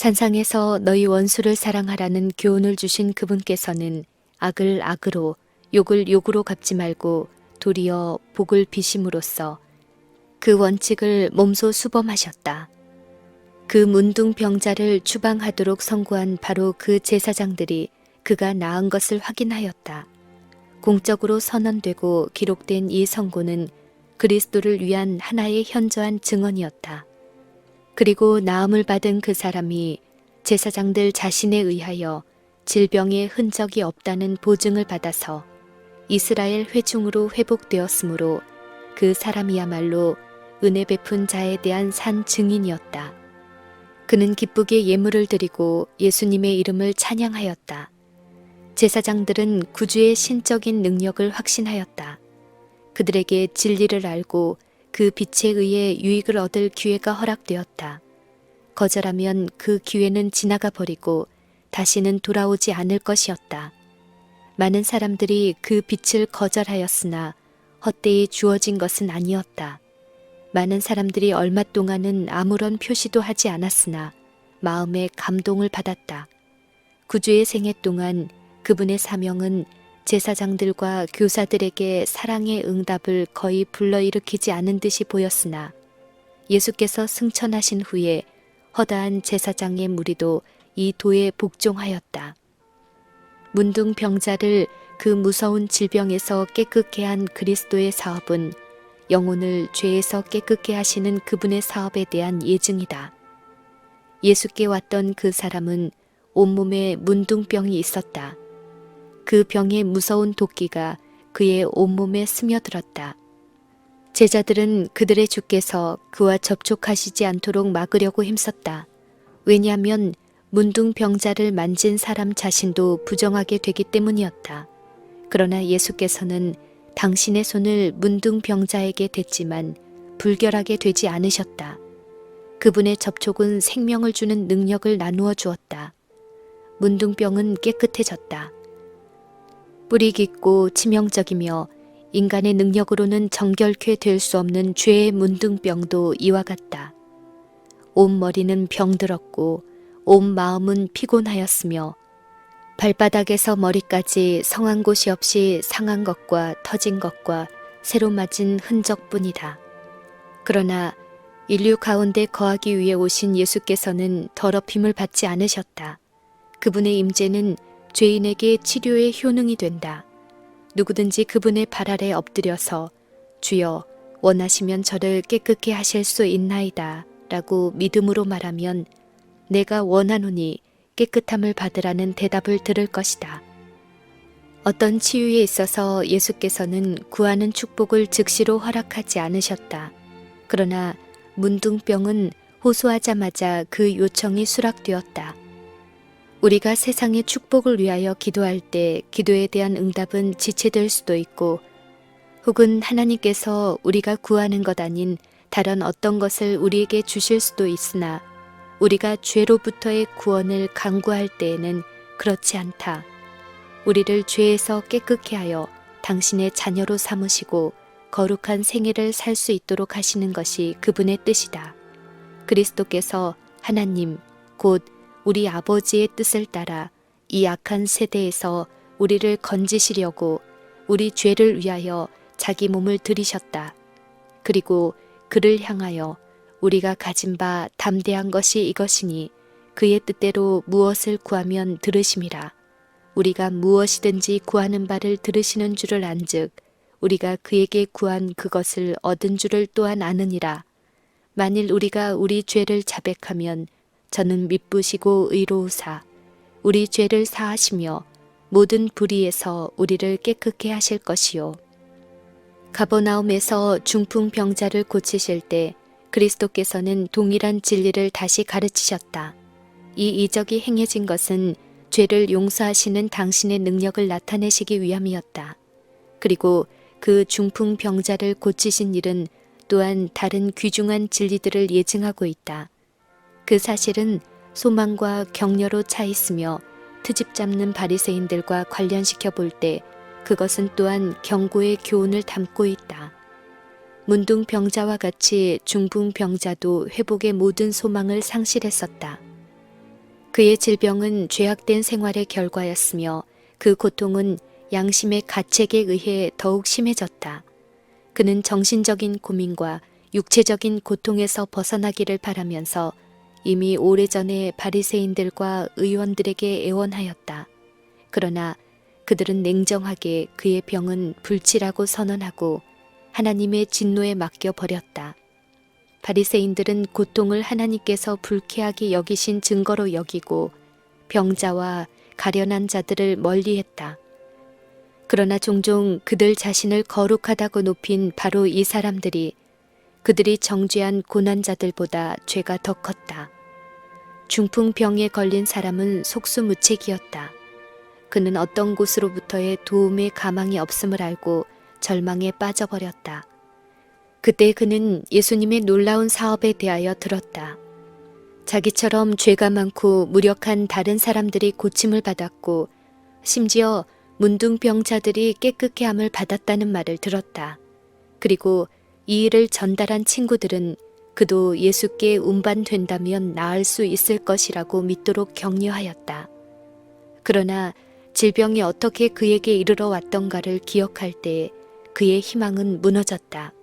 산상에서 너희 원수를 사랑하라는 교훈을 주신 그분께서는 악을 악으로 욕을 욕으로 갚지 말고 도리어 복을 비심으로써 그 원칙을 몸소 수범하셨다. 그 문둥병자를 추방하도록 선고한 바로 그 제사장들이 그가 나은 것을 확인하였다. 공적으로 선언되고 기록된 이 선고는 그리스도를 위한 하나의 현저한 증언이었다. 그리고 나음을 받은 그 사람이 제사장들 자신에 의하여 질병의 흔적이 없다는 보증을 받아서 이스라엘 회중으로 회복되었으므로 그 사람이야말로 은혜 베푼 자에 대한 산 증인이었다. 그는 기쁘게 예물을 드리고 예수님의 이름을 찬양하였다. 제사장들은 구주의 신적인 능력을 확신하였다. 그들에게 진리를 알고 그 빛에 의해 유익을 얻을 기회가 허락되었다. 거절하면 그 기회는 지나가 버리고 다시는 돌아오지 않을 것이었다. 많은 사람들이 그 빛을 거절하였으나 헛되이 주어진 것은 아니었다. 많은 사람들이 얼마 동안은 아무런 표시도 하지 않았으나 마음에 감동을 받았다. 구주의 생애 동안 그분의 사명은 제사장들과 교사들에게 사랑의 응답을 거의 불러일으키지 않은 듯이 보였으나 예수께서 승천하신 후에 허다한 제사장의 무리도 이 도에 복종하였다. 문둥병자를 그 무서운 질병에서 깨끗게 한 그리스도의 사업은 영혼을 죄에서 깨끗게 하시는 그분의 사업에 대한 예증이다. 예수께 왔던 그 사람은 온몸에 문둥병이 있었다. 그 병의 무서운 도끼가 그의 온몸에 스며들었다. 제자들은 그들의 주께서 그와 접촉하시지 않도록 막으려고 힘썼다. 왜냐하면 문둥병자를 만진 사람 자신도 부정하게 되기 때문이었다. 그러나 예수께서는 당신의 손을 문둥병자에게 댔지만 불결하게 되지 않으셨다. 그분의 접촉은 생명을 주는 능력을 나누어 주었다. 문둥병은 깨끗해졌다. 뿌리 깊고 치명적이며 인간의 능력으로는 정결케 될 수 없는 죄의 문둥병도 이와 같다. 온 머리는 병들었고 온 마음은 피곤하였으며 발바닥에서 머리까지 성한 곳이 없이 상한 것과 터진 것과 새로 맞은 흔적뿐이다. 그러나 인류 가운데 거하기 위해 오신 예수께서는 더럽힘을 받지 않으셨다. 그분의 임재는 죄인에게 치료의 효능이 된다. 누구든지 그분의 발 아래 엎드려서 주여 원하시면 저를 깨끗게 하실 수 있나이다 라고 믿음으로 말하면 내가 원하노니 깨끗함을 받으라는 대답을 들을 것이다. 어떤 치유에 있어서 예수께서는 구하는 축복을 즉시로 허락하지 않으셨다. 그러나 문둥병은 호소하자마자 그 요청이 수락되었다. 우리가 세상의 축복을 위하여 기도할 때 기도에 대한 응답은 지체될 수도 있고 혹은 하나님께서 우리가 구하는 것 아닌 다른 어떤 것을 우리에게 주실 수도 있으나 우리가 죄로부터의 구원을 간구할 때에는 그렇지 않다. 우리를 죄에서 깨끗게 하여 당신의 자녀로 삼으시고 거룩한 생애를 살 수 있도록 하시는 것이 그분의 뜻이다. 그리스도께서 하나님 곧 우리 아버지의 뜻을 따라 이 악한 세대에서 우리를 건지시려고 우리 죄를 위하여 자기 몸을 들이셨다. 그리고 그를 향하여 우리가 가진 바 담대한 것이 이것이니 그의 뜻대로 무엇을 구하면 들으심이라. 우리가 무엇이든지 구하는 바를 들으시는 줄을 안즉 우리가 그에게 구한 그것을 얻은 줄을 또한 아느니라. 만일 우리가 우리 죄를 자백하면 저는 미쁘시고 의로우사 우리 죄를 사하시며 모든 불의에서 우리를 깨끗게 하실 것이요. 가버나움에서 중풍병자를 고치실 때 그리스도께서는 동일한 진리를 다시 가르치셨다. 이 이적이 행해진 것은 죄를 용서하시는 당신의 능력을 나타내시기 위함이었다. 그리고 그 중풍병자를 고치신 일은 또한 다른 귀중한 진리들을 예증하고 있다. 그 사실은 소망과 격려로 차 있으며 트집 잡는 바리새인들과 관련시켜 볼 때 그것은 또한 경고의 교훈을 담고 있다. 문둥병자와 같이 중풍병자도 회복의 모든 소망을 상실했었다. 그의 질병은 죄악된 생활의 결과였으며 그 고통은 양심의 가책에 의해 더욱 심해졌다. 그는 정신적인 고민과 육체적인 고통에서 벗어나기를 바라면서 이미 오래전에 바리새인들과 의원들에게 애원하였다. 그러나 그들은 냉정하게 그의 병은 불치라고 선언하고 하나님의 진노에 맡겨 버렸다. 바리새인들은 고통을 하나님께서 불쾌하게 여기신 증거로 여기고 병자와 가련한 자들을 멀리했다. 그러나 종종 그들 자신을 거룩하다고 높인 바로 이 사람들이 그들이 정죄한 고난자들보다 죄가 더 컸다. 중풍병에 걸린 사람은 속수무책이었다. 그는 어떤 곳으로부터의 도움의 가망이 없음을 알고 절망에 빠져버렸다. 그때 그는 예수님의 놀라운 사업에 대하여 들었다. 자기처럼 죄가 많고 무력한 다른 사람들이 고침을 받았고 심지어 문둥병자들이 깨끗게 함을 받았다는 말을 들었다. 그리고 이 일을 전달한 친구들은 그도 예수께 운반된다면 나을 수 있을 것이라고 믿도록 격려하였다. 그러나 질병이 어떻게 그에게 이르러 왔던가를 기억할 때 그의 희망은 무너졌다.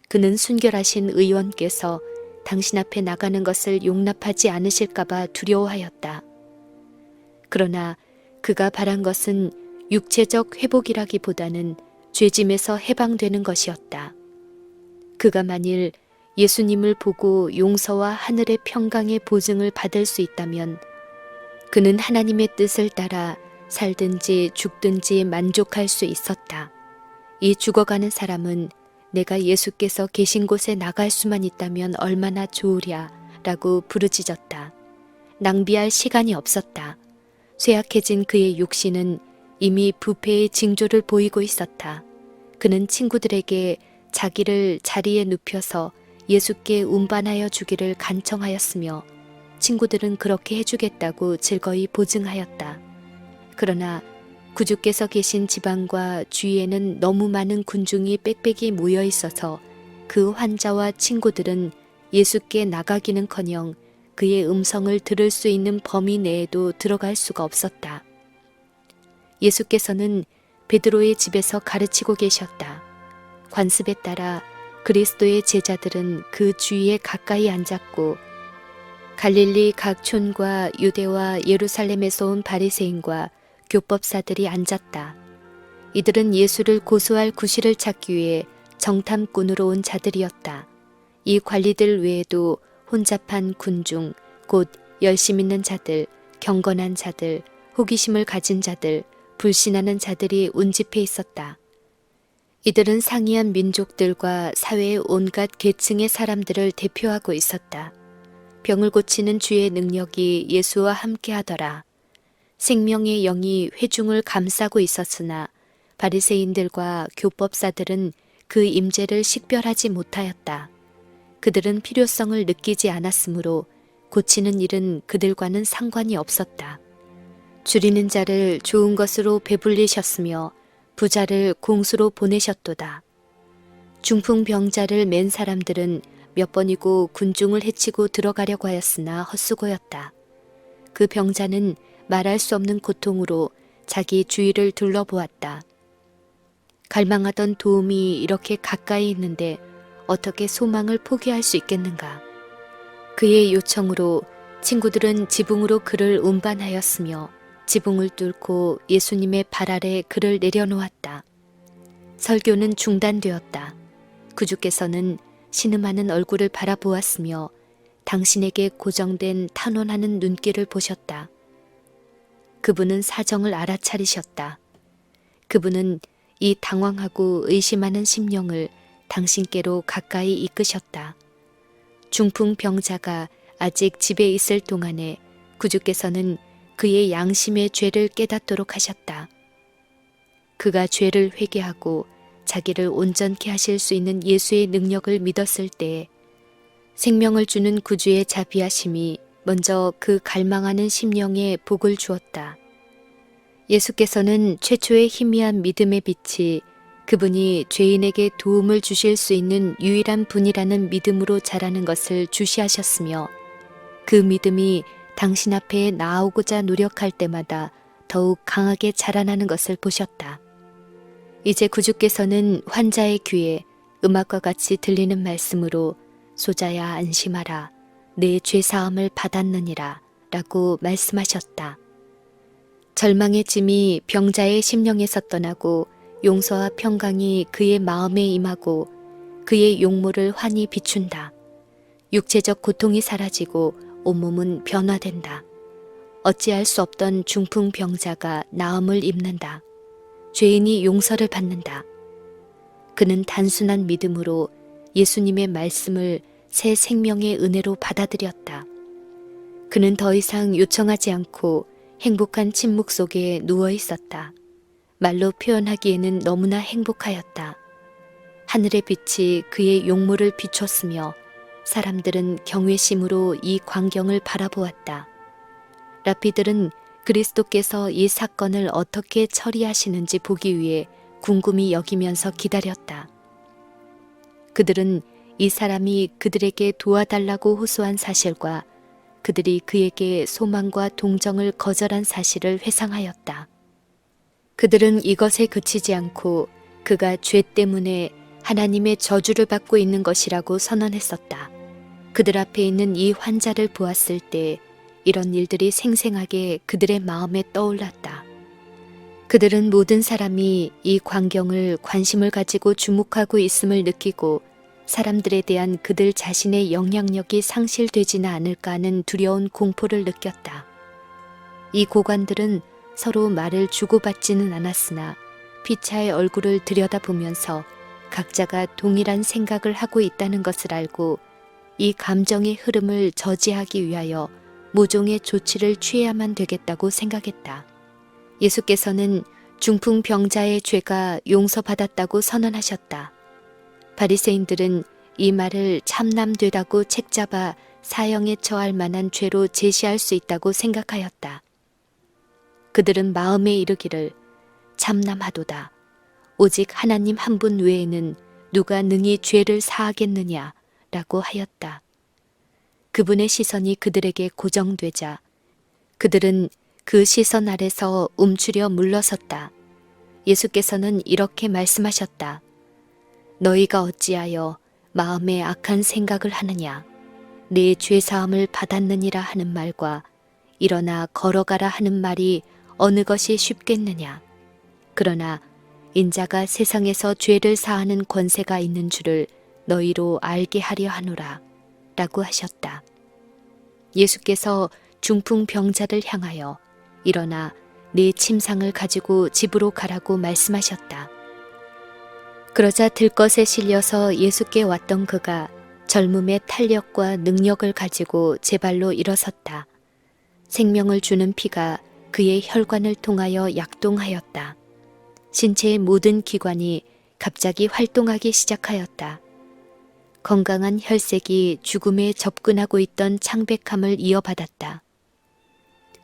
그는 순결하신 의원께서 당신 앞에 나가는 것을 용납하지 않으실까봐 두려워하였다. 그러나 그가 바란 것은 육체적 회복이라기보다는 죄짐에서 해방되는 것이었다. 그가 만일 예수님을 보고 용서와 하늘의 평강의 보증을 받을 수 있다면 그는 하나님의 뜻을 따라 살든지 죽든지 만족할 수 있었다. 이 죽어가는 사람은 내가 예수께서 계신 곳에 나갈 수만 있다면 얼마나 좋으랴 라고 부르짖었다. 낭비할 시간이 없었다. 쇠약해진 그의 육신은 이미 부패의 징조를 보이고 있었다. 그는 친구들에게 자기를 자리에 눕혀서 예수께 운반하여 주기를 간청하였으며 친구들은 그렇게 해주겠다고 즐거이 보증하였다. 그러나 구주께서 계신 지방과 주위에는 너무 많은 군중이 빽빽이 모여 있어서 그 환자와 친구들은 예수께 나가기는커녕 그의 음성을 들을 수 있는 범위 내에도 들어갈 수가 없었다. 예수께서는 베드로의 집에서 가르치고 계셨다. 관습에 따라 그리스도의 제자들은 그 주위에 가까이 앉았고 갈릴리 각 촌과 유대와 예루살렘에서 온 바리새인과 교법사들이 앉았다. 이들은 예수를 고소할 구실을 찾기 위해 정탐꾼으로 온 자들이었다. 이 관리들 외에도 혼잡한 군중, 곧 열심 있는 자들, 경건한 자들, 호기심을 가진 자들, 불신하는 자들이 운집해 있었다. 이들은 상이한 민족들과 사회의 온갖 계층의 사람들을 대표하고 있었다. 병을 고치는 주의 능력이 예수와 함께 하더라. 생명의 영이 회중을 감싸고 있었으나 바리새인들과 교법사들은 그 임재를 식별하지 못하였다. 그들은 필요성을 느끼지 않았으므로 고치는 일은 그들과는 상관이 없었다. 줄이는 자를 좋은 것으로 배불리셨으며 부자를 공수로 보내셨도다. 중풍병자를 맨 사람들은 몇 번이고 군중을 헤치고 들어가려고 하였으나 헛수고였다. 그 병자는 말할 수 없는 고통으로 자기 주위를 둘러보았다. 갈망하던 도움이 이렇게 가까이 있는데 어떻게 소망을 포기할 수 있겠는가. 그의 요청으로 친구들은 지붕으로 그를 운반하였으며 지붕을 뚫고 예수님의 발 아래 그를 내려놓았다. 설교는 중단되었다. 구주께서는 신음하는 얼굴을 바라보았으며 당신에게 고정된 탄원하는 눈길을 보셨다. 그분은 사정을 알아차리셨다. 그분은 이 당황하고 의심하는 심령을 당신께로 가까이 이끄셨다. 중풍병자가 아직 집에 있을 동안에 구주께서는 그의 양심의 죄를 깨닫도록 하셨다. 그가 죄를 회개하고 자기를 온전케 하실 수 있는 예수의 능력을 믿었을 때에 생명을 주는 구주의 자비하심이 먼저 그 갈망하는 심령에 복을 주었다. 예수께서는 최초의 희미한 믿음의 빛이 그분이 죄인에게 도움을 주실 수 있는 유일한 분이라는 믿음으로 자라는 것을 주시하셨으며 그 믿음이 당신 앞에 나아오고자 노력할 때마다 더욱 강하게 자라나는 것을 보셨다. 이제 구주께서는 환자의 귀에 음악과 같이 들리는 말씀으로 소자야 안심하라. 내 죄사함을 받았느니라 라고 말씀하셨다. 절망의 짐이 병자의 심령에서 떠나고 용서와 평강이 그의 마음에 임하고 그의 용모를 환히 비춘다. 육체적 고통이 사라지고 온몸은 변화된다. 어찌할 수 없던 중풍병자가 나음을 입는다. 죄인이 용서를 받는다. 그는 단순한 믿음으로 예수님의 말씀을 새 생명의 은혜로 받아들였다. 그는 더 이상 요청하지 않고 행복한 침묵 속에 누워 있었다. 말로 표현하기에는 너무나 행복하였다. 하늘의 빛이 그의 용모를 비췄으며 사람들은 경외심으로 이 광경을 바라보았다. 랍비들은 그리스도께서 이 사건을 어떻게 처리하시는지 보기 위해 궁금히 여기면서 기다렸다. 그들은 이 사람이 그들에게 도와달라고 호소한 사실과 그들이 그에게 소망과 동정을 거절한 사실을 회상하였다. 그들은 이것에 그치지 않고 그가 죄 때문에 하나님의 저주를 받고 있는 것이라고 선언했었다. 그들 앞에 있는 이 환자를 보았을 때 이런 일들이 생생하게 그들의 마음에 떠올랐다. 그들은 모든 사람이 이 광경을 관심을 가지고 주목하고 있음을 느끼고 사람들에 대한 그들 자신의 영향력이 상실되지는 않을까 하는 두려운 공포를 느꼈다. 이 고관들은 서로 말을 주고받지는 않았으나 피차의 얼굴을 들여다보면서 각자가 동일한 생각을 하고 있다는 것을 알고 이 감정의 흐름을 저지하기 위하여 모종의 조치를 취해야만 되겠다고 생각했다. 예수께서는 중풍병자의 죄가 용서받았다고 선언하셨다. 바리새인들은 이 말을 참남되다고 책잡아 사형에 처할 만한 죄로 제시할 수 있다고 생각하였다. 그들은 마음에 이르기를 참남하도다. 오직 하나님 한 분 외에는 누가 능히 죄를 사하겠느냐 라고 하였다. 그분의 시선이 그들에게 고정되자 그들은 그 시선 아래서 움츠려 물러섰다. 예수께서는 이렇게 말씀하셨다. 너희가 어찌하여 마음에 악한 생각을 하느냐. 내 죄사함을 받았느니라 하는 말과 일어나 걸어가라 하는 말이 어느 것이 쉽겠느냐. 그러나 인자가 세상에서 죄를 사하는 권세가 있는 줄을 너희로 알게 하려 하노라 라고 하셨다. 예수께서 중풍병자를 향하여 일어나 네 침상을 가지고 집으로 가라고 말씀하셨다. 그러자 들것에 실려서 예수께 왔던 그가 젊음의 탄력과 능력을 가지고 제 발로 일어섰다. 생명을 주는 피가 그의 혈관을 통하여 약동하였다. 신체의 모든 기관이 갑자기 활동하기 시작하였다. 건강한 혈색이 죽음에 접근하고 있던 창백함을 이어받았다.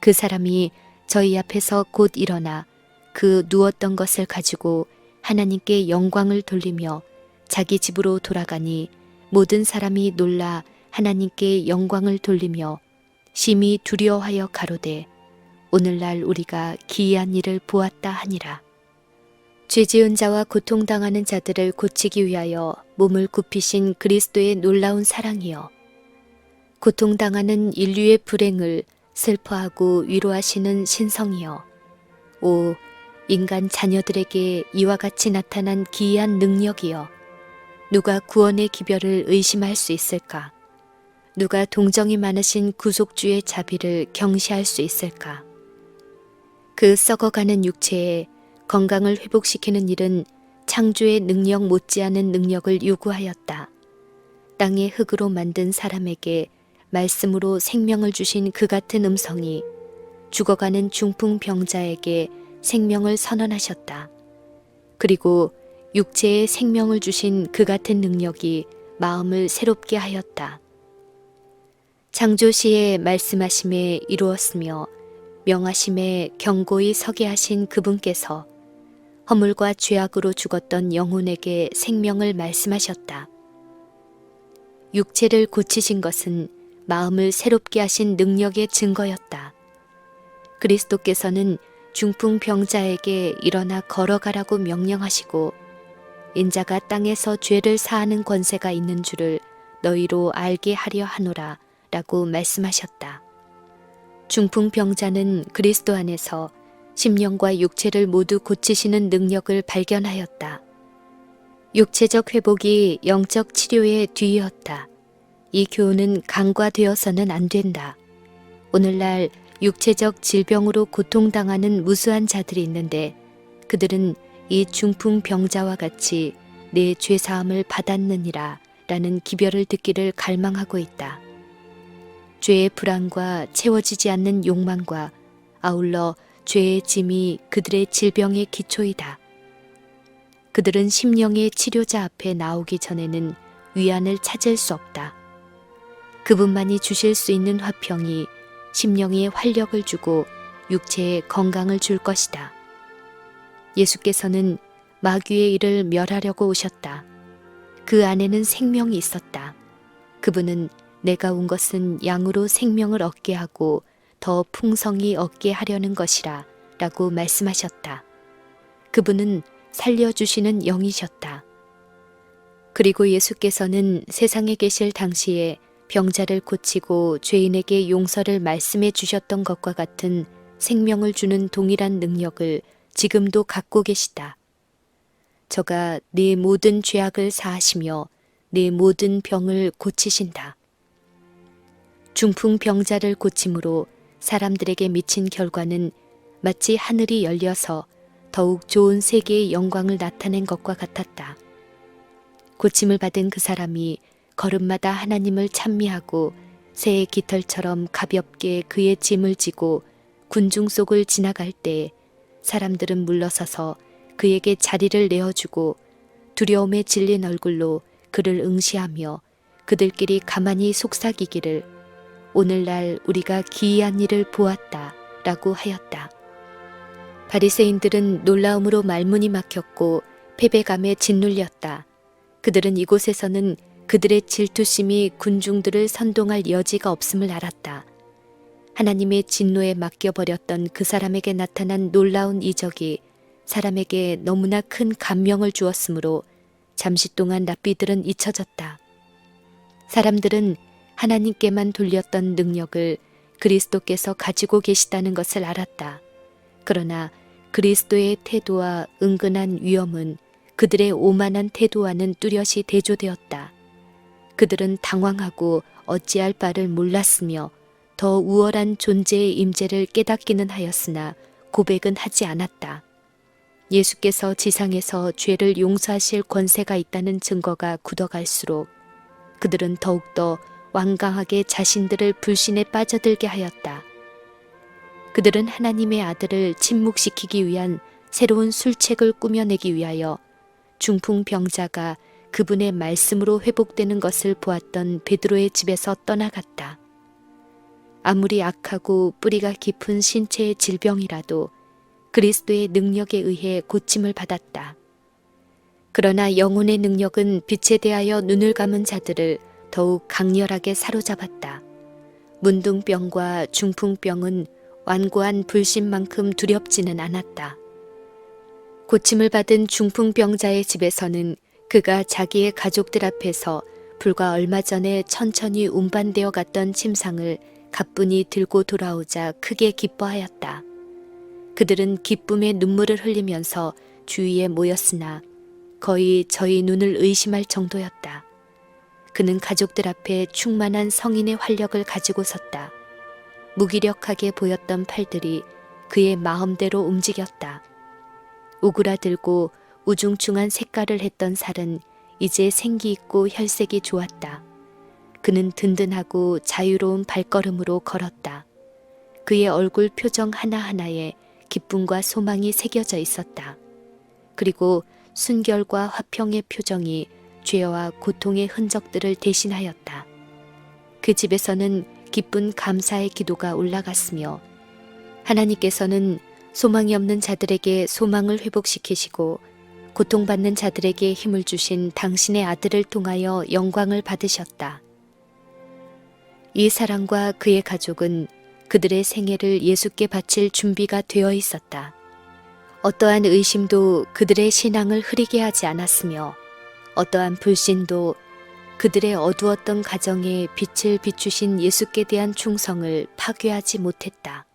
그 사람이 저희 앞에서 곧 일어나 그 누웠던 것을 가지고 하나님께 영광을 돌리며 자기 집으로 돌아가니 모든 사람이 놀라 하나님께 영광을 돌리며 심히 두려워하여 가로되 오늘날 우리가 기이한 일을 보았다 하니라. 죄지은 자와 고통당하는 자들을 고치기 위하여 몸을 굽히신 그리스도의 놀라운 사랑이여. 고통당하는 인류의 불행을 슬퍼하고 위로하시는 신성이여. 오, 인간 자녀들에게 이와 같이 나타난 기이한 능력이여. 누가 구원의 기별을 의심할 수 있을까? 누가 동정이 많으신 구속주의 자비를 경시할 수 있을까? 그 썩어가는 육체에 건강을 회복시키는 일은 창조의 능력 못지않은 능력을 요구하였다. 땅의 흙으로 만든 사람에게 말씀으로 생명을 주신 그 같은 음성이 죽어가는 중풍병자에게 생명을 선언하셨다. 그리고 육체에 생명을 주신 그 같은 능력이 마음을 새롭게 하였다. 창조시에 말씀하심에 이루었으며 명하심에 경고히 서게 하신 그분께서 허물과 죄악으로 죽었던 영혼에게 생명을 말씀하셨다. 육체를 고치신 것은 마음을 새롭게 하신 능력의 증거였다. 그리스도께서는 중풍병자에게 일어나 걸어가라고 명령하시고 인자가 땅에서 죄를 사하는 권세가 있는 줄을 너희로 알게 하려 하노라 라고 말씀하셨다. 중풍병자는 그리스도 안에서 심령과 육체를 모두 고치시는 능력을 발견하였다. 육체적 회복이 영적 치료의 뒤이었다. 이 교훈은 간과되어서는 안 된다. 오늘날 육체적 질병으로 고통당하는 무수한 자들이 있는데 그들은 이 중풍병자와 같이 내 죄사함을 받았느니라 라는 기별을 듣기를 갈망하고 있다. 죄의 불안과 채워지지 않는 욕망과 아울러 죄의 짐이 그들의 질병의 기초이다. 그들은 심령의 치료자 앞에 나오기 전에는 위안을 찾을 수 없다. 그분만이 주실 수 있는 화평이 심령에 활력을 주고 육체에 건강을 줄 것이다. 예수께서는 마귀의 일을 멸하려고 오셨다. 그 안에는 생명이 있었다. 그분은 내가 온 것은 양으로 생명을 얻게 하고 더 풍성히 얻게 하려는 것이라 라고 말씀하셨다. 그분은 살려주시는 영이셨다. 그리고 예수께서는 세상에 계실 당시에 병자를 고치고 죄인에게 용서를 말씀해 주셨던 것과 같은 생명을 주는 동일한 능력을 지금도 갖고 계시다. 저가 네 모든 죄악을 사하시며 네 모든 병을 고치신다. 중풍병자를 고침으로 사람들에게 미친 결과는 마치 하늘이 열려서 더욱 좋은 세계의 영광을 나타낸 것과 같았다. 고침을 받은 그 사람이 걸음마다 하나님을 찬미하고 새의 깃털처럼 가볍게 그의 짐을 지고 군중 속을 지나갈 때 사람들은 물러서서 그에게 자리를 내어주고 두려움에 질린 얼굴로 그를 응시하며 그들끼리 가만히 속삭이기를 오늘날 우리가 기이한 일을 보았다 라고 하였다. 바리새인들은 놀라움으로 말문이 막혔고 패배감에 짓눌렸다. 그들은 이곳에서는 그들의 질투심이 군중들을 선동할 여지가 없음을 알았다. 하나님의 진노에 맡겨버렸던 그 사람에게 나타난 놀라운 이적이 사람에게 너무나 큰 감명을 주었으므로 잠시 동안 랍비들은 잊혀졌다. 사람들은 하나님께만 돌렸던 능력을 그리스도께서 가지고 계시다는 것을 알았다. 그러나 그리스도의 태도와 은근한 위엄은 그들의 오만한 태도와는 뚜렷이 대조되었다. 그들은 당황하고 어찌할 바를 몰랐으며 더 우월한 존재의 임재를 깨닫기는 하였으나 고백은 하지 않았다. 예수께서 지상에서 죄를 용서하실 권세가 있다는 증거가 굳어갈수록 그들은 더욱더 완강하게 자신들을 불신에 빠져들게 하였다. 그들은 하나님의 아들을 침묵시키기 위한 새로운 술책을 꾸며내기 위하여 중풍병자가 그분의 말씀으로 회복되는 것을 보았던 베드로의 집에서 떠나갔다. 아무리 악하고 뿌리가 깊은 신체의 질병이라도 그리스도의 능력에 의해 고침을 받았다. 그러나 영혼의 능력은 빛에 대하여 눈을 감은 자들을 더욱 강렬하게 사로잡았다. 문둥병과 중풍병은 완고한 불신만큼 두렵지는 않았다. 고침을 받은 중풍병자의 집에서는 그가 자기의 가족들 앞에서 불과 얼마 전에 천천히 운반되어 갔던 침상을 가뿐히 들고 돌아오자 크게 기뻐하였다. 그들은 기쁨의 눈물을 흘리면서 주위에 모였으나 거의 저희 눈을 의심할 정도였다. 그는 가족들 앞에 충만한 성인의 활력을 가지고 섰다. 무기력하게 보였던 팔들이 그의 마음대로 움직였다. 오그라들고 우중충한 색깔을 했던 살은 이제 생기 있고 혈색이 좋았다. 그는 든든하고 자유로운 발걸음으로 걸었다. 그의 얼굴 표정 하나하나에 기쁨과 소망이 새겨져 있었다. 그리고 순결과 화평의 표정이 죄와 고통의 흔적들을 대신하였다. 그 집에서는 기쁜 감사의 기도가 올라갔으며 하나님께서는 소망이 없는 자들에게 소망을 회복시키시고 고통받는 자들에게 힘을 주신 당신의 아들을 통하여 영광을 받으셨다. 이 사람과 그의 가족은 그들의 생애를 예수께 바칠 준비가 되어 있었다. 어떠한 의심도 그들의 신앙을 흐리게 하지 않았으며 어떠한 불신도 그들의 어두웠던 가정에 빛을 비추신 예수께 대한 충성을 파괴하지 못했다.